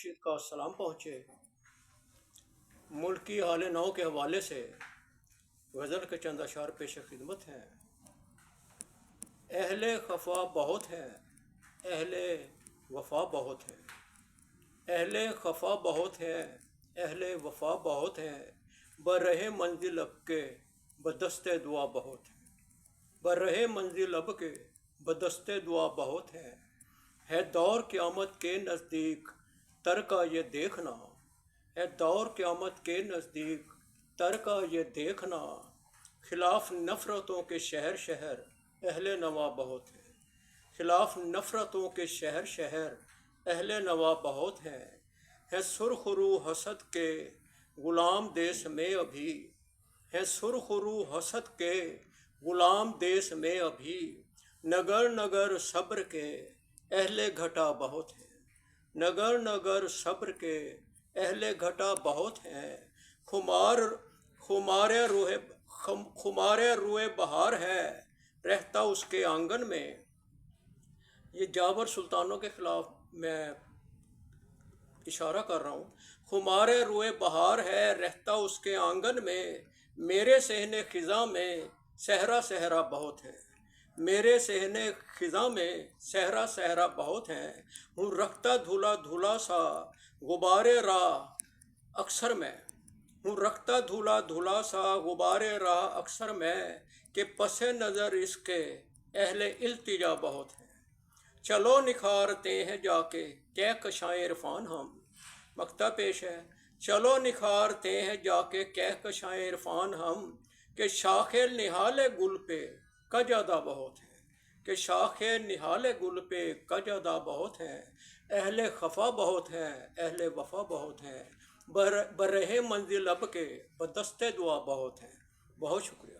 खुर्शीद का सलाम पहुँचे। मुल्क की हाल नौ के हवाले से गज़ल के चंद अशार पेश खिदमत हैं। अहले खफा बहुत है, अहले वफा बहुत है। अहले खफा बहुत है, अहले वफा बहुत है। बरहे मंजिल अब के बदस्ते दुआ बहुत है। बरहे मंजिल अब के बदस्ते दुआ बहुत है दौर क़यामत के नज़दीक तर का ये देखना। है दौर क़यामत के नज़दीक तर का ये देखना। खिलाफ नफ़रतों के शहर शहर अहले नवा बहुत है। खिलाफ नफ़रतों के शहर शहर अहले नवा बहुत है सुरखरू हसद के ग़ुलाम देश में अभी। है सुरखरू हसद के ग़ुलाम देश में अभी। नगर नगर सब्र के अहले घटा बहुत है। नगर नगर सब्र के अहले घटा बहुत हैं। खुमारे रूए बहार है रहता उसके आंगन में। ये जाबर सुल्तानों के ख़िलाफ़ मैं इशारा कर रहा हूँ। खुमारे रूए बहार है रहता उसके आंगन में। मेरे सहने ख़िज़ा में सहरा सहरा बहुत है। मेरे सहने ख़िज़ा में सहरा सहरा बहुत है। हूँ रखता धुला धुला सा गुबारे राह अक्सर में। हूँ रखता धुला धुला सा गुबारे राह अक्सर में। कि पसे नज़र इसके अहले इल्तिजा बहुत है। चलो निखारते हैं जाके क्या कशाए इरफान हम। मक्ता पेश है। चलो निखारते हैं जाके क्या कशाए इरफान हम। कि शाखे निहाले गुल पे कजदा बहुत है। कि शाखे निहाले गुल पे कजदा बहुत है। अहले खफा बहुत है, अहले वफा बहुत है। बरहे मंजिल अब के बदस्ते दुआ बहुत है। बहुत शुक्रिया।